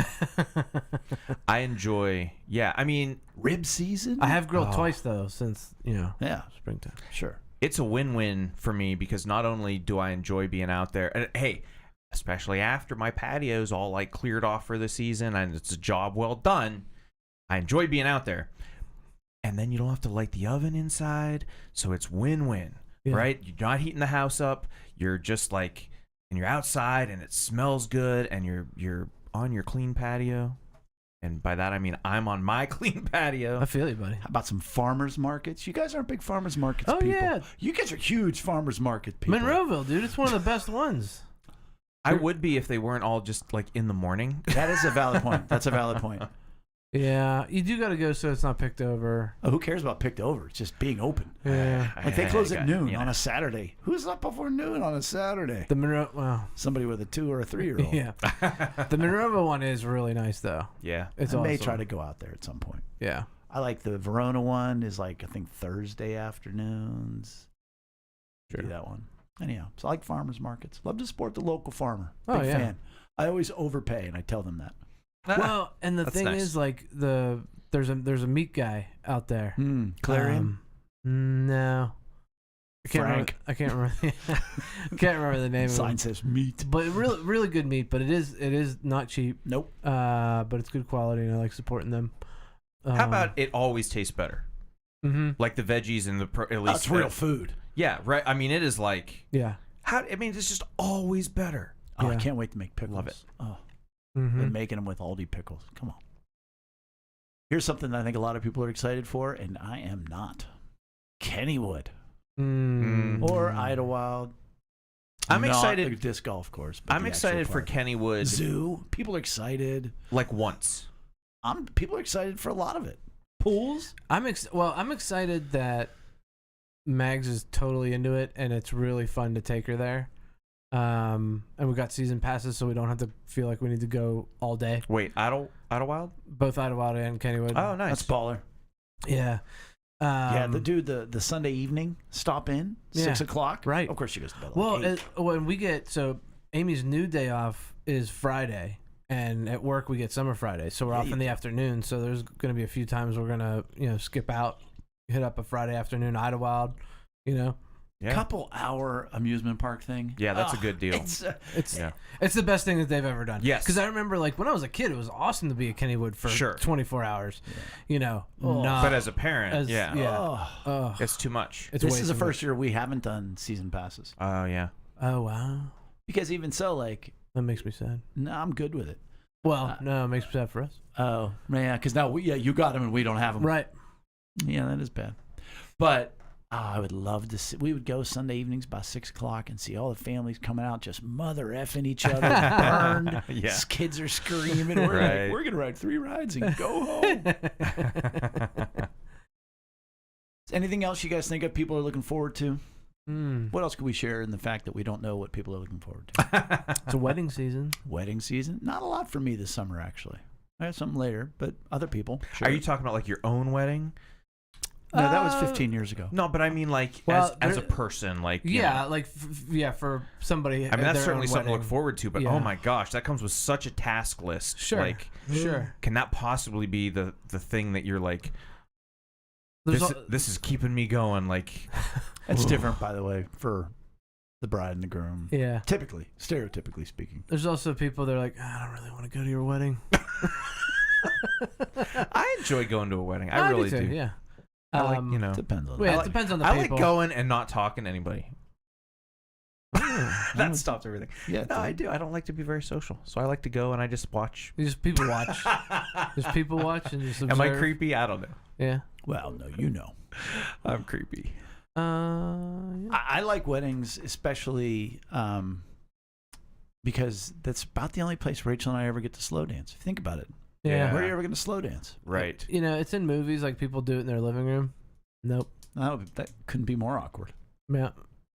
I enjoy. Yeah. I mean, Rib season? I have grilled twice though since Yeah, springtime. sure. it's a win-win for me because not only do I enjoy being out there, and hey, especially after my patio's all like cleared off for the season and it's a job well done, I enjoy being out there. And then you don't have to light the oven inside, so it's win-win, right? You're not heating the house up. You're just like, and you're outside, and it smells good, and you're on your clean patio. And by that I mean I'm on my clean patio. I feel you, buddy. How about some farmers markets? You guys aren't big farmers markets Oh, people. yeah. You guys are huge farmers market people. Monroeville, dude, it's one of the best ones. I would be if they weren't all just like in the morning. That is a valid point. That's a valid point. Yeah, you do got to go so it's not picked over. Oh, who cares about picked over? It's just being open. Yeah. Like they close at noon you know. on a Saturday. Who's up before noon on a Saturday? The Monroe, well, Somebody with a 2 or a 3-year-old. yeah. The Monroeville one is really nice though. Yeah. It's I may awesome. try to go out there at some point. Yeah. I like the Verona one is like, I think Thursday afternoons. Sure. Do that one. Anyhow, so I like farmers markets. Love to support the local farmer. Big Oh, yeah. fan. I always overpay, and I tell them that. Well, and the That's thing nice. is, like there's a meat guy out there. Clarion? No. Frank. I can't remember. I can't remember the name of Sign it. says meat. But really good meat. But it is not cheap. Nope. But it's good quality, and I like supporting them. How about it always tastes better? Mm-hmm. Like the veggies and at least That's real food. Yeah, right. I mean, it is like Yeah. I mean, it's just always better. Oh, I Yeah. can't wait to make pickles. Love it. Oh, Mm-hmm. been making them with Aldi pickles. Come on. Here's something that I think a lot of people are excited for, and I am not. Kennywood or Idlewild. I'm Not excited. the disc golf course. But I'm the excited actual for park. Kennywood Zoo. People are excited. like once. People are excited for a lot of it. Pools. I'm excited that Mags is totally into it, and it's really fun to take her there. And we got season passes, so we don't have to feel like we need to go all day. Wait, Idlewild? Both Idlewild and Kennywood. Oh, nice. That's baller. Yeah. Yeah, the Sunday evening stop in 6 o'clock. Right. Of course, she goes to bed. Well, Like 8. when we get Amy's new day off is Friday, and at work we get summer Friday, so we're off in the afternoon. So there's going to be a few times we're gonna skip out, hit up a Friday afternoon Idlewild, Yeah. Couple hour amusement park thing. Yeah, that's a good deal. It's the best thing that they've ever done. Yes. Because I remember, like, when I was a kid, it was awesome to be at Kennywood for 24 hours. Oh. But as a parent, Oh. it's too much. It's This way is the too first year we haven't done season passes. Oh, yeah. much. Oh, wow. Because even so, like, That makes me sad. no, I'm good with it. Well, no, it makes me sad for us. Oh, man, because now, you got them and we don't have them. Right. Yeah, that is bad. But I would love to see. We would go Sunday evenings by 6 o'clock and see all the families coming out just mother effing each other, burned. Yeah. Kids are screaming. We're Right. like, we're gonna ride 3 rides and go home. Anything else you guys think of people are looking forward to? What else could we share in the fact that we don't know what people are looking forward to? It's a wedding season. Wedding season? Not a lot for me this summer, actually. I have something later, but other people. Sure. Are you talking about like your own wedding? No, that was 15 years ago. No, but I mean like Well, as a there- person, like you Yeah, know. like, for somebody. I mean, that's their certainly own something to wedding. look forward to, but Yeah. oh my gosh, that comes with such a task list. Sure. Like, Sure. can that possibly be the thing that you're like, There's this is keeping me going? Like, That's different, by the way, for the bride and the groom. Yeah. Stereotypically speaking. There's also people that are like, I don't really want to go to your wedding. I enjoy going to a wedding. I really do. do. Yeah. I like, you know, Depends on Well, that. it depends on the I people. like going and not talking to anybody. That stops everything. Yeah, No, I do. I don't like to be very social, so I like to go and I just watch. Just people watch. Just people watch and just observe. Am I creepy? I don't know. Yeah. Well, no, you know. I'm creepy. Yeah. I like weddings, especially because that's about the only place Rachel and I ever get to slow dance. If you think about it. Yeah. Where are you ever going to slow dance? Right. It's in movies, like people do it in their living room. Nope. Oh, that couldn't be more awkward. Yeah.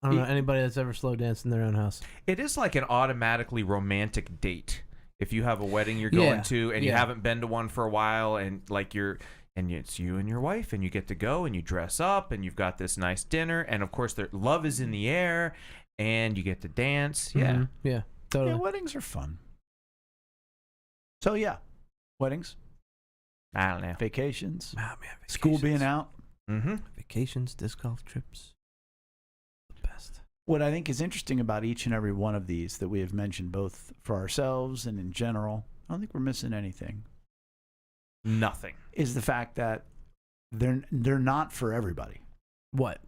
I don't know anybody that's ever slow danced in their own house. It is like an automatically romantic date. If you have a wedding you're going to and you haven't been to one for a while and like you're and it's you and your wife, and you get to go and you dress up and you've got this nice dinner, and of course, love is in the air, and you get to dance. Yeah. Mhm. Yeah. Totally. Yeah, weddings are fun. So yeah, weddings, I don't know. vacations, Oh, man, school being vacations. out. Mm-hmm. Vacations, disc golf trips. The best. What I think is interesting about each and every one of these that we have mentioned, both for ourselves and in general, I don't think we're missing anything, Nothing. is the fact that they're not for everybody. What?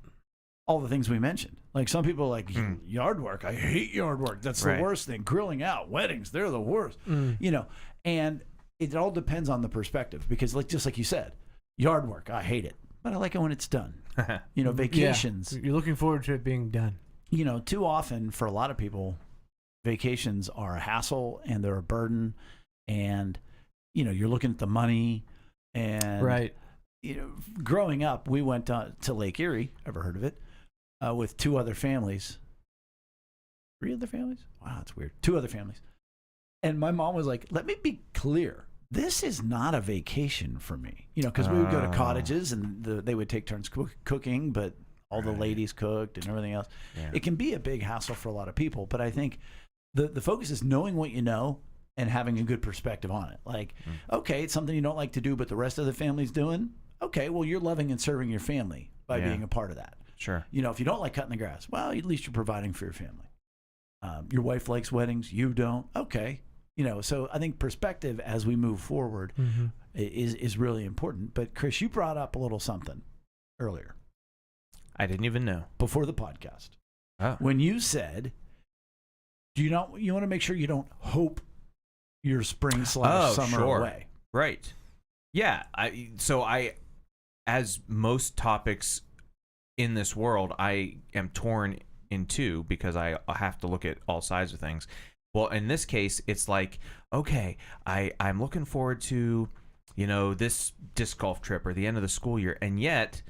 All the things we mentioned. Like some people are like yard work. I hate yard work. That's Right. the worst thing. Grilling out, weddings, they're the worst. You know, and it all depends on the perspective because just like you said, yard work, I hate it. But I like it when it's done. You know, vacations. Yeah. You're looking forward to it being done. You know, too often for a lot of people, vacations are a hassle and they're a burden. And, you know, you're looking at the money and Right. you know, growing up, we went to Lake Erie. Ever heard of it? With 2 other families. 3 other families? Wow, that's weird. 2 other families. And my mom was like, let me be clear. This is not a vacation for me. You know, because we would go to cottages and they would take turns cooking, but all the ladies cooked and everything else. Yeah. It can be a big hassle for a lot of people. But I think the focus is knowing what you know and having a good perspective on it. Like, okay, it's something you don't like to do, but the rest of the family's doing. Okay, well, you're loving and serving your family by being a part of that. Sure. You know, if you don't like cutting the grass, well, at least you're providing for your family. Your wife likes weddings, you don't. Okay. You know, so I think perspective as we move forward is really important. But Chris, you brought up a little something earlier I didn't even know. before the podcast. Oh. When you said, you want to make sure you don't hope your spring / summer away. Right. Yeah. As most topics in this world, I am torn in two because I have to look at all sides of things. Well, in this case, it's like, okay, I'm looking forward to, you know, this disc golf trip or the end of the school year. And yet,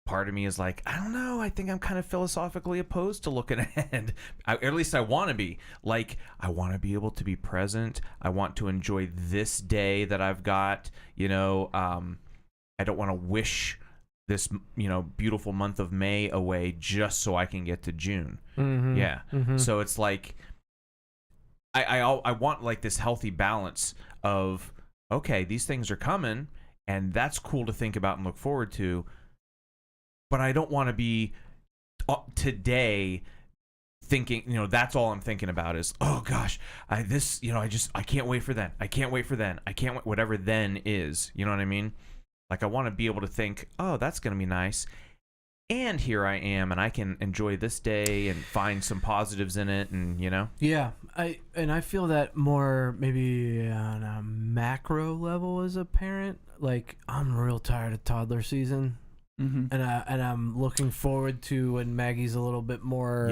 part of me is like, I don't know. I think I'm kind of philosophically opposed to looking ahead. At least I want to be. Like, I want to be able to be present. I want to enjoy this day that I've got. You know, I don't want to wish this, you know, beautiful month of May away just so I can get to June. Mm-hmm. Yeah. Mm-hmm. So it's like, I want like this healthy balance of, okay, these things are coming and that's cool to think about and look forward to. But I don't want to be today thinking, you know, that's all I'm thinking about is, oh gosh, I can't wait for then. I can't wait for then. I can't wait, whatever then is, you know what I mean? Like I want to be able to think, oh, that's going to be nice. And here I am and I can enjoy this day and find some positives in it and, you know? Yeah. I feel that more maybe on a macro level as a parent. Like I'm real tired of toddler season. Mm-hmm. And I'm looking forward to when Maggie's a little bit more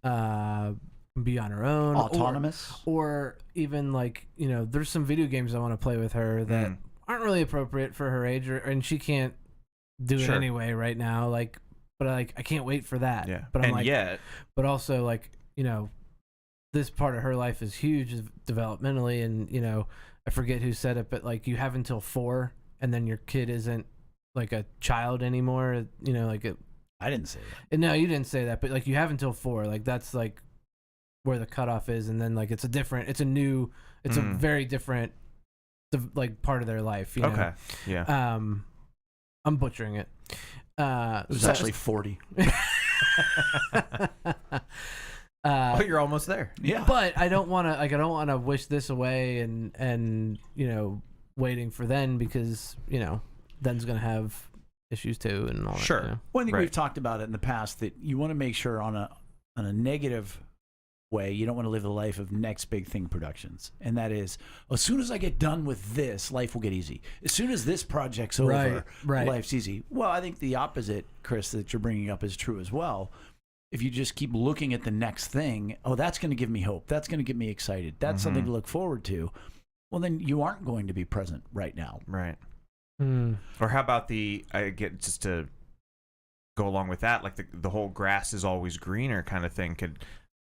be on her own, autonomous, or even like, you know, there's some video games I want to play with her that aren't really appropriate for her age, and she can't do it anyway right now. Like, but I can't wait for that. Yeah, but I'm but also like, you know, this part of her life is huge developmentally, and you know, I forget who said it, but like you have until 4, and then your kid isn't like a child anymore, you know, like I didn't say that. No, you didn't say that, but like you have until 4, like that's like where the cutoff is, and then like it's a very different like part of their life, you know? Okay. Yeah. I'm butchering it. It was actually 40. Oh, you're almost there. Yeah. But I don't want to wish this away and you know, waiting for then, because you know then's gonna have issues too and all sure. that. You know? Well, I think we've talked about it in the past that you want to make sure on a negative way, you don't want to live the life of next big thing productions. And that is, as soon as I get done with this, life will get easy. As soon as this project's over, life's easy. Well, I think the opposite, Chris, that you're bringing up is true as well. If you just keep looking at the next thing, oh, that's going to give me hope. That's going to get me excited. That's something to look forward to. Well, then you aren't going to be present right now. Right. Or how about just to go along with that, like the whole grass is always greener kind of thing could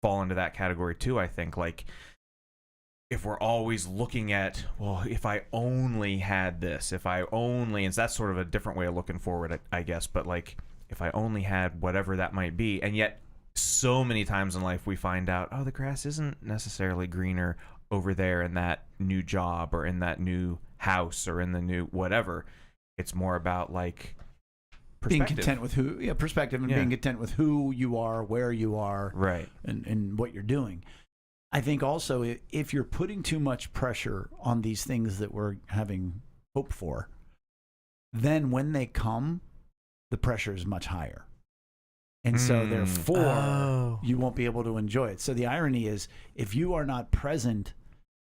fall into that category too, I think. Like if we're always looking at, well, if I only had this, if I only, and that's sort of a different way of looking forward, I guess, but like, if I only had whatever that might be, and yet so many times in life we find out, oh, the grass isn't necessarily greener over there in that new job or in that new house or in the new whatever. It's more about like being content with perspective and being content with who you are, where you are, right, and what you're doing. I think also if you're putting too much pressure on these things that we're having hope for, then when they come, the pressure is much higher. And so therefore, you won't be able to enjoy it. So the irony is, if you are not present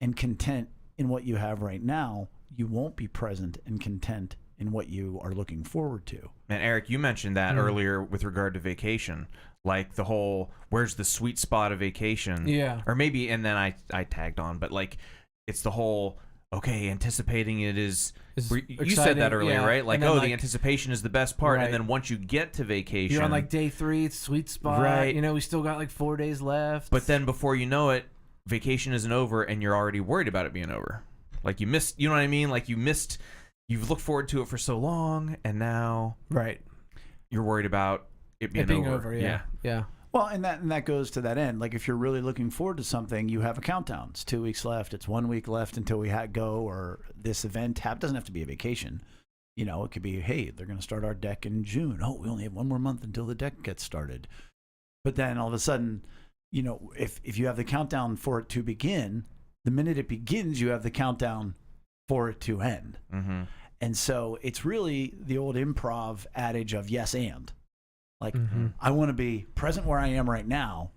and content in what you have right now, you won't be present and content in what you are looking forward to. And Eric, you mentioned that earlier with regard to vacation, like the whole, where's the sweet spot of vacation? Yeah. Or maybe, and then I tagged on, but like, it's the whole, okay, anticipating it is you said that earlier, right? Like, the anticipation is the best part. Right. And then once you get to vacation, you're on like day 3, it's sweet spot. Right. You know, we still got like 4 days left. But then before you know it, vacation isn't over and you're already worried about it being over. Like you missed, you know what I mean? Like you've looked forward to it for so long and now you're worried about it being over. Yeah. Well, and that goes to that end. Like if you're really looking forward to something, you have a countdown. It's 2 weeks left. It's 1 week left until we go, or this event doesn't have to be a vacation. You know, it could be, hey, they're going to start our deck in June. Oh, we only have 1 more month until the deck gets started. But then all of a sudden, you know, if you have the countdown for it to begin, the minute it begins, you have the countdown for it to end. Mm-hmm. And so it's really the old improv adage of yes and. Like, I want to be present where I am right now,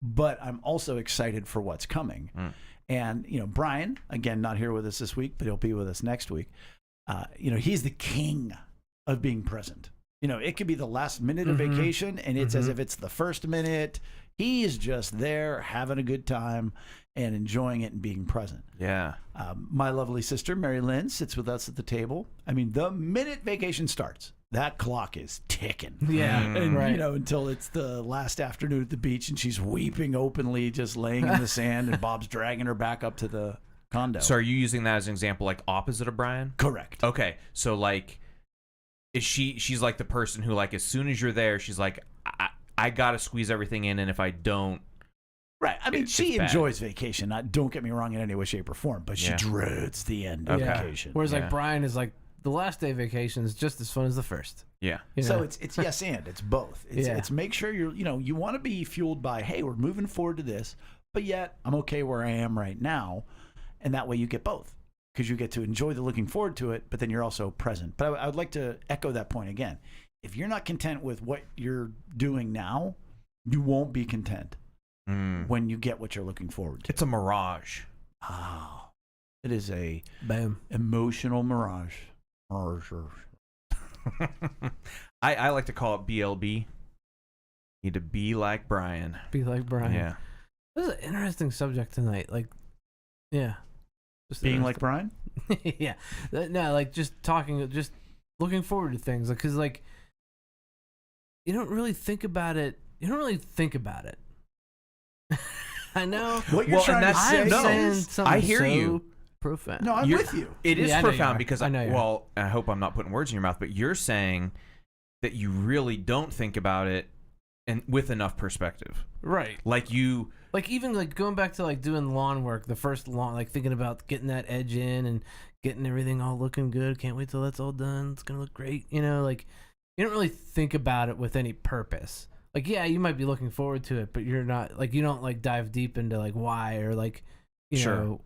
but I'm also excited for what's coming. And, you know, Brian, again, not here with us this week, but he'll be with us next week. You know, he's the king of being present. You know, it could be the last minute of vacation, and it's as if it's the first minute. He is just there having a good time and enjoying it and being present. Yeah. My lovely sister, Mary Lynn, sits with us at the table. I mean, the minute vacation starts, that clock is ticking. Yeah. And, you know, until it's the last afternoon at the beach and she's weeping openly, just laying in the sand, and Bob's dragging her back up to the condo. So are you using that as an example, like opposite of Brian? Correct. Okay. So like, she's like the person who, like, as soon as you're there, she's like, I got to squeeze everything in. And if I don't. Right. I mean, she enjoys vacation. Don't get me wrong in any way, shape, or form, but she dreads the end of vacation. Whereas like Brian is like, the last day of vacation is just as fun as the first. Yeah. You know? So it's yes and it's both. It's make sure you want to be fueled by, hey, we're moving forward to this, but yet I'm okay where I am right now, and that way you get both, because you get to enjoy the looking forward to it, but then you're also present. But I would like to echo that point again. If you're not content with what you're doing now, you won't be content when you get what you're looking forward to. It's a mirage. Oh, it is a emotional mirage. I like to call it BLB. Need to be like Brian. Be like Brian. Yeah. This is an interesting subject tonight. Like, yeah. Just being like Brian? Yeah. No, like just talking, just looking forward to things. Because, like, you don't really think about it. I know. What you're trying to say. I'm saying something I hear you. Profound. No, I'm with you. It is profound because I hope I'm not putting words in your mouth, but you're saying that you really don't think about it and with enough perspective. Right. Like even like going back to like doing lawn work, the first lawn, like thinking about getting that edge in and getting everything all looking good. Can't wait till that's all done. It's going to look great. You know, like you don't really think about it with any purpose. Like, yeah, you might be looking forward to it, but you're not like, you don't like dive deep into like why or like, you know,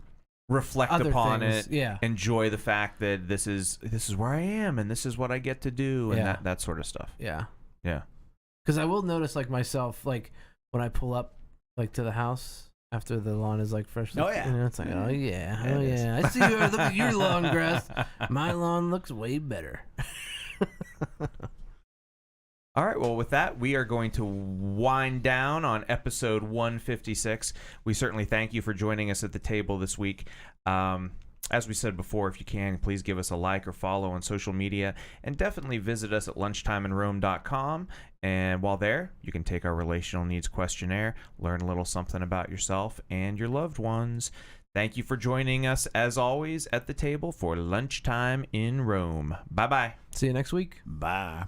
reflect upon things. it, enjoy the fact that this is where I am and this is what I get to do, and that sort of stuff. Yeah. Because I will notice like myself, like when I pull up like to the house after the lawn is like fresh. Oh yeah. You know, it's like, oh yeah. I see you. Look at your lawn grass. My lawn looks way better. All right, well, with that, we are going to wind down on episode 156. We certainly thank you for joining us at the table this week. As we said before, if you can, please give us a like or follow on social media, and definitely visit us at lunchtimeinrome.com. And while there, you can take our relational needs questionnaire, learn a little something about yourself and your loved ones. Thank you for joining us, as always, at the table for Lunchtime in Rome. Bye-bye. See you next week. Bye.